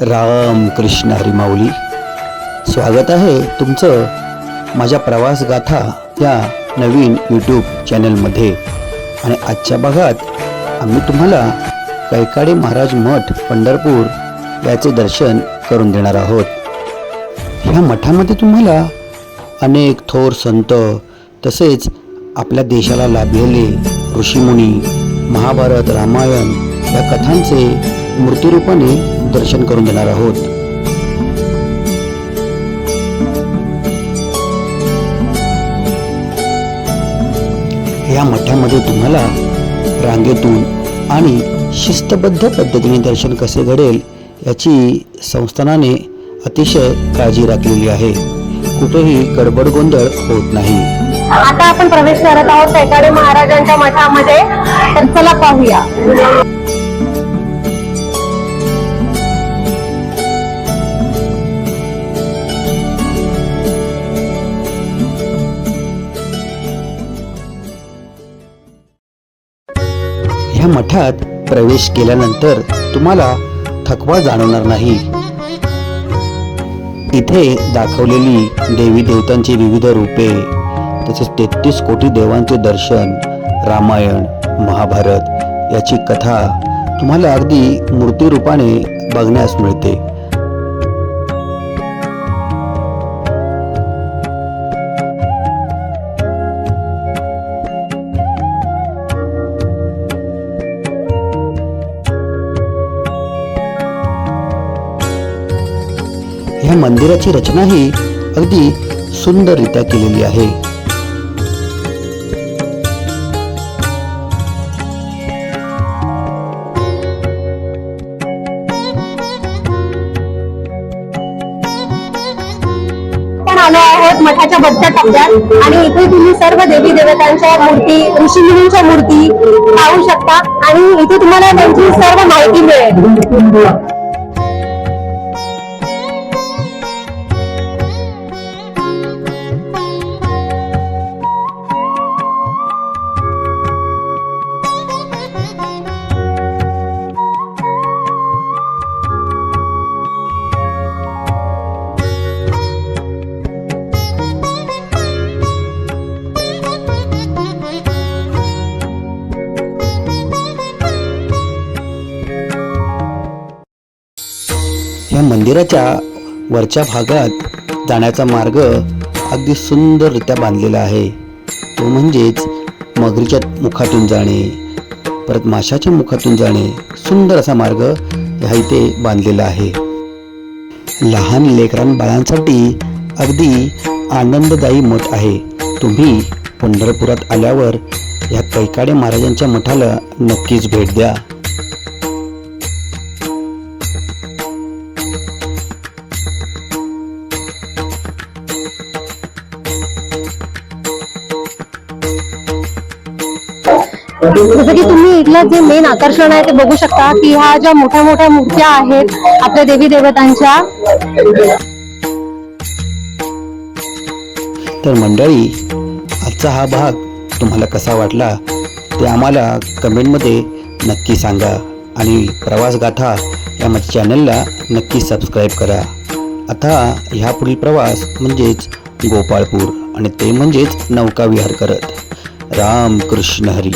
राम कृष्ण हरी माऊली. स्वागत आहे तुमचं माझ्या प्रवास गाथा या नवीन यूट्यूब चॅनलमध्ये. आणि आजच्या भागात आम्ही तुम्हाला कैकाडे महाराज मठ पंढरपूर याचे दर्शन करून देणार आहोत. ह्या मठामध्ये तुम्हाला अनेक थोर संत तसेच आपल्या देशाला लाभलेले ऋषीमुनी, महाभारत, रामायण या कथांचे मूर्तिरूपाने दर्शन करून देणार आहोत. या मठामध्ये तुम्हाला रांगेतून आणि शिस्तबद्ध पद्धतीने दर्शन कसे घडेल याची संस्थानाने अतिशय काळजी राखलेली आहे. कुठेही गडबड गोंधळ होत नाही. आता आपण प्रवेश करत आहोत कैकाडे महाराजांच्या मठामध्ये. तर चला पाहूया. ह्या मठात प्रवेश केल्यानंतर तुम्हाला थकवा जाणवणार नाही. इथे दाखवलेली देवी देवतांची विविध रूपे तसेच 33 कोटी देवांचे दर्शन, रामायण, महाभारत याची कथा तुम्हाला अगदी मूर्तिरूपाने बघण्यास मिळते. ह्या मंदिराची रचना ही अगदी सुंदररित्या केलेली आहे. आपण आलो आहोत मठाच्या वरच्या टप्प्यात आणि इथे तुम्ही सर्व देवी देवतांच्या मूर्ती, ऋषीमुनींच्या मूर्ती पाहू शकता आणि इथे तुम्हाला त्यांची सर्व माहिती मिळेल. या मंदिराच्या वरच्या भागात जाण्याचा मार्ग अगदी सुंदररित्या बांधलेला आहे. तो म्हणजेच मगरीच्या मुखातून जाणे, परत माशाच्या मुखातून जाणे, सुंदर असा मार्ग ह्या इथे बांधलेला आहे. लहान लेकरां बाळांसाठी अगदी आनंददायी मठ आहे. तुम्ही पंढरपुरात आल्यावर या कैकाडे महाराजांच्या मठाला नक्कीच भेट द्या. जसं की तुम्ही इथलं जे मेन आकर्षण आहे ते बघू शकता की ह्या ज्या मोठ्या मोठ्या मूर्त्या आहेत आपल्या देवी देवतांच्या. तर मंडळी, आजचा हा भाग तुम्हाला कसा वाटला ते आम्हाला कमेंटमध्ये नक्की सांगा आणि प्रवास गाथा या माझ्या चॅनलला नक्की सबस्क्राईब करा. आता ह्या पुढील प्रवास म्हणजेच गोपाळपूर आणि ते म्हणजेच नौका विहार करत. राम कृष्ण हरी.